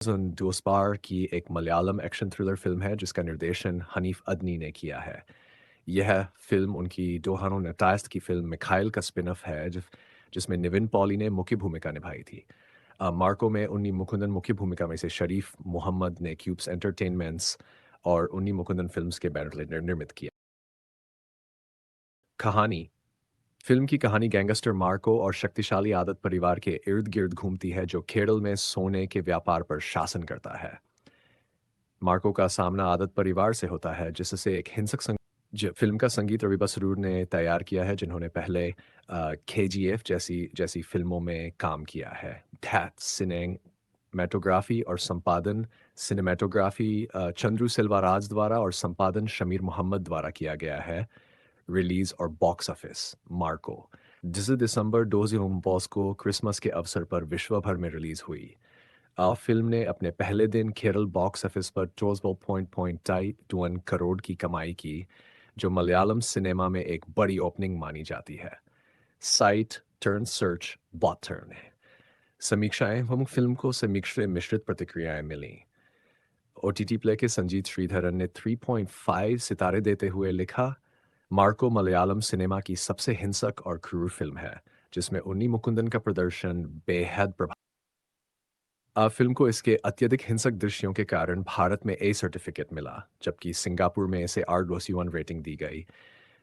दोस्तार की एक Malayalam action thriller film है जिसका निर्देशन हनीफ अदनी ने किया है। यह फिल्म उनकी डोहानो नटास्ट की फिल्म मिखाइल का स्पिन-ऑफ है जिसमें निविन पॉली ने मुख्य भूमिका निभाई थी। मार्को में उन्नी मुकुंदन मुख्य भूमिका में से शरीफ मोहम्मद ने क्यूब्स एंटरटेनमेंट्स और उन्नी मुकुंदन फिल्म्स के बैनर तले निर्मित किया। कहानी फिल्म की कहानी गैंगस्टर मार्को और शक्तिशाली आदत परिवार के इर्द-गिर्द घूमती है जो केरल में सोने के व्यापार पर शासन करता है। मार्को का सामना आदत परिवार से होता है जिससे एक हिंसक फिल्म का संगीत रवि बसरूर ने तैयार किया है जिन्होंने पहले केजीएफ जैसी जैसी फिल्मों में काम किया है। सिनेमेटोग्राफी और संपादन सिनेमेटोग्राफी चंद्रू सेल्वाराज द्वारा और संपादन शमीर मोहम्मद द्वारा किया गया है। रिलीज और बॉक्स ऑफिस मार्को 10 दिसंबर 2019 को क्रिसमस के अवसर पर विश्व भर में रिलीज हुई। फिल्म ने अपने पहले दिन केरल बॉक्स ऑफिस पर 12.21 करोड़ की कमाई की, जो मलयालम सिनेमा में एक बड़ी ओपनिंग मानी जाती है। Site turn search bot turn है। समीक्षाएं हम फिल्म को समीक्षा मिश्रित प्रतिक्रियाएं मिली। ओटीटी प्ले के संजीत श्रीधरन ने 3.5 सितारे देते हुए लिखा, मार्को मलयालम सिनेमा की सबसे हिंसक और क्रूर फिल्म है, जिसमें उन्नी मुकुंदन का प्रदर्शन बेहद प्रभाव फिल्म को इसके अत्यधिक हिंसक दृश्यों के कारण भारत में ए सर्टिफिकेट मिला, जबकि सिंगापुर में इसे R+1 रेटिंग दी गई,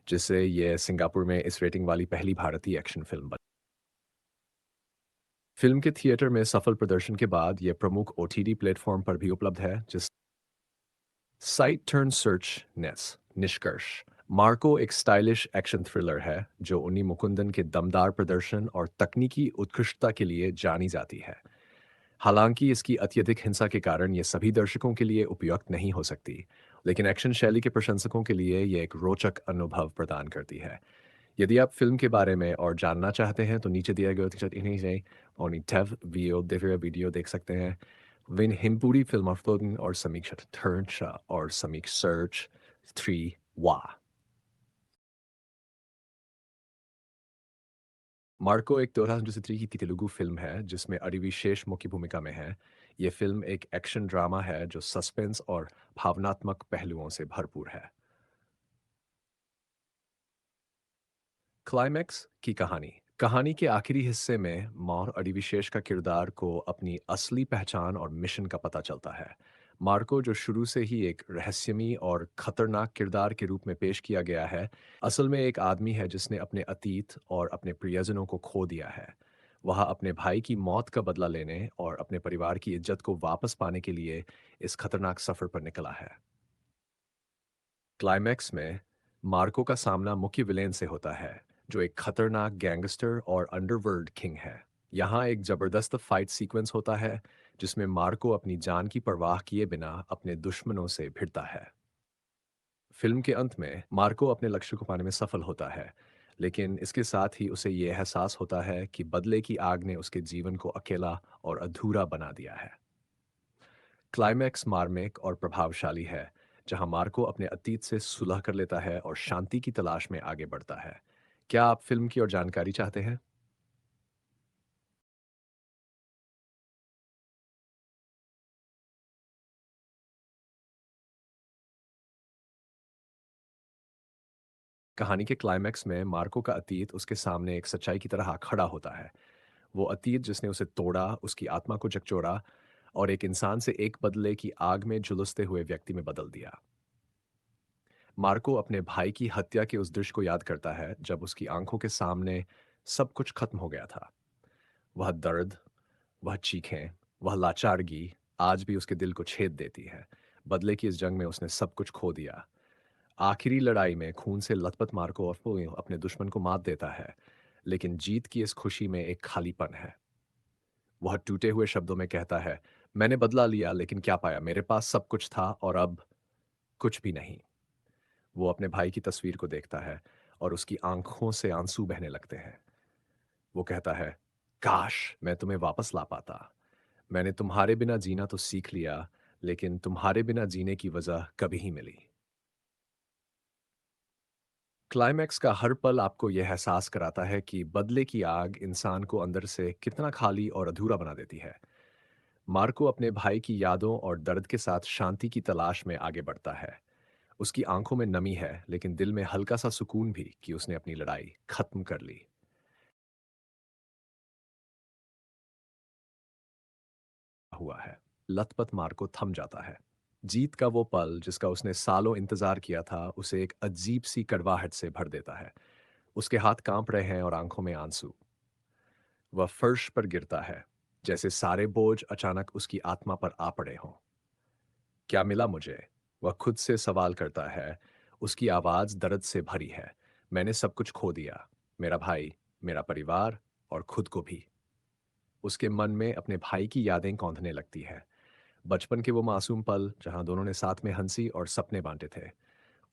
जिससे यह सिंगापुर में इस रेटिंग वाली पहली भारतीय एक्शन फिल्म बनी। फिल्म के थिएटर में सफल प्रदर्शन के बाद यह प्रमुख ओटीटी प्लेटफॉर्म पर भी उपलब्ध है, जिस साइट टर्न सर्च नेस निष्कर्ष मार्को एक स्टाइलिश एक्शन थ्रिलर है जो उन्नी मुकुंदन के दमदार प्रदर्शन और तकनीकी उत्कृष्टता के लिए जानी जाती है। हालांकि इसकी अत्यधिक हिंसा के कारण ये सभी दर्शकों के लिए उपयुक्त नहीं हो सकती, लेकिन एक्शन शैली के प्रशंसकों के लिए ये एक रोचक अनुभव प्रदान करती है। यदि आप फिल्म के बारे में और जानना चाहते हैं तो नीचे दिए गए इन्हीं से और टेव वीडियो देख सकते हैं। विन हिमपूरी फिल्म और समीक्षा टर्च और समीक्षा सर्च 3 वा मार्को एक 2003 की तेलुगु फिल्म है जिसमें अरिविशेष मुख्य भूमिका में है। ये फिल्म एक एक्शन ड्रामा है जो सस्पेंस और भावनात्मक पहलुओं से भरपूर है। क्लाइमैक्स की कहानी कहानी के आखिरी हिस्से में मौर अरिविशेष का किरदार को अपनी असली पहचान और मिशन का पता चलता है। मार्को जो शुरू से ही एक रहस्यमयी और खतरनाक किरदार के रूप में पेश किया गया है, असल में एक आदमी है जिसने अपने अतीत और अपने प्रियजनों को खो दिया है। वह अपने भाई की मौत का बदला लेने और अपने परिवार की इज्जत को वापस पाने के लिए इस खतरनाक सफर पर निकला है। क्लाइमैक्स में मार्को का सामना मुख्य विलेन से होता है, जो एक खतरनाक गैंगस्टर और अंडरवर्ल्ड किंग है। यहाँ एक जबरदस्त फाइट सीक्वेंस होता है जिसमें मार्को अपनी जान की परवाह किए बिना अपने दुश्मनों से भिड़ता है। फिल्म के अंत में मार्को अपने लक्ष्य को पाने में सफल होता है, लेकिन इसके साथ ही उसे यह एहसास होता है कि बदले की आग ने उसके जीवन को अकेला और अधूरा बना दिया है। क्लाइमैक्स मार्मिक और प्रभावशाली है, जहां मार्को अपने अतीत से सुलह कर लेता है और शांति की तलाश में आगे बढ़ता है। क्या आप फिल्म की और जानकारी चाहते हैं? कहानी के क्लाइमैक्स में मार्को का अतीत उसके सामने एक सच्चाई की तरह खड़ा होता है। वो अतीत जिसने उसे तोड़ा, उसकी आत्मा को झकझोरा और एक इंसान से एक बदले की आग में झुलसते हुए व्यक्ति में बदल दिया। मार्को अपने भाई की हत्या के उस दृश्य को याद करता है जब उसकी आंखों के सामने सब कुछ खत्म हो गया था। वह दर्द, वह चीखें, वह लाचारगी आज भी उसके दिल को छेद देती है। बदले की इस जंग में उसने सब कुछ खो दिया। आखिरी लड़ाई में खून से लथपथ मार्को अपने दुश्मन को मात देता है, लेकिन जीत की इस खुशी में एक खालीपन है। वह टूटे हुए शब्दों में कहता है, मैंने बदला लिया लेकिन क्या पाया? मेरे पास सब कुछ था और अब कुछ भी नहीं। वो अपने भाई की तस्वीर को देखता है और उसकी आंखों से आंसू बहने लगते हैं। वो कहता है, काश मैं तुम्हें वापस ला पाता। मैंने तुम्हारे बिना जीना तो सीख लिया, लेकिन तुम्हारे बिना जीने की वजह कभी ही मिली। क्लाइमैक्स का हर पल आपको यह एहसास कराता है कि बदले की आग इंसान को अंदर से कितना खाली और अधूरा बना देती है। मार्को अपने भाई की यादों और दर्द के साथ शांति की तलाश में आगे बढ़ता है। उसकी आंखों में नमी है, लेकिन दिल में हल्का सा सुकून भी कि उसने अपनी लड़ाई खत्म कर ली हुआ है। लथपथ मार्को थम जाता है। जीत का वो पल जिसका उसने सालों इंतजार किया था, उसे एक अजीब सी कड़वाहट से भर देता है। उसके हाथ कांप रहे हैं और आंखों में आंसू। वह फर्श पर गिरता है, जैसे सारे बोझ अचानक उसकी आत्मा पर आ पड़े हों। क्या मिला मुझे? वह खुद से सवाल करता है। उसकी आवाज दर्द से भरी है। मैंने सब कुछ खो दिया। मेरा भाई, मेरा परिवार और खुद को भी। उसके मन में अपने भाई की यादें कौंधने लगती है। बचपन के वो मासूम पल जहां दोनों ने साथ में हंसी और सपने बांटे थे।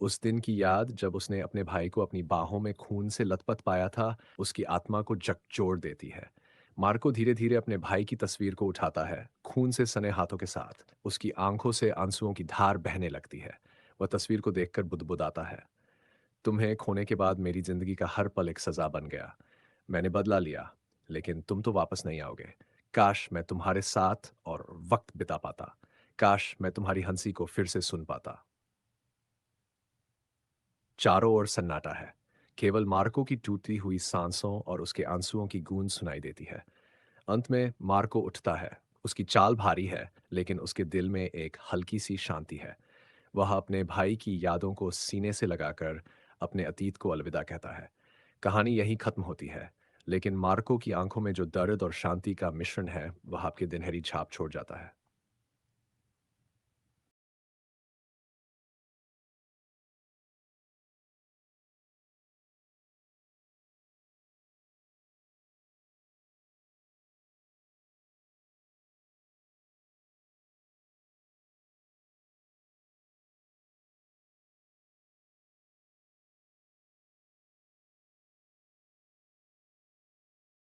उस दिन की याद जब उसने अपने भाई को अपनी बाहों में खून से लथपथ पाया था, उसकी आत्मा को झकझोर देती है। मार्को धीरे-धीरे अपने भाई की तस्वीर को उठाता है, खून से सने हाथों के साथ। उसकी आंखों से आंसुओं की धार बहने लगती है। वह तस्वीर को देखकर बुदबुदाता है। तुम्हें खोने के बाद मेरी जिंदगी का हर पल एक सजा बन गया। मैंने बदला लिया, लेकिन तुम तो वापस नहीं आओगे। काश मैं तुम्हारे साथ और वक्त बिता पाता। काश मैं तुम्हारी हंसी को फिर से सुन पाता। चारों ओर सन्नाटा है। केवल मार्को की टूटी हुई सांसों और उसके आंसुओं की गूंज सुनाई देती है। अंत में मार्को उठता है। उसकी चाल भारी है, लेकिन उसके दिल में एक हल्की सी शांति है। वह अपने भाई की यादों को सीने से लगाकर अपने अतीत को अलविदा कहता है। कहानी यहीं खत्म होती है, लेकिन मार्को की आंखों में जो दर्द और शांति का मिश्रण है, वह आपकी दिनहरी छाप छोड़ जाता है।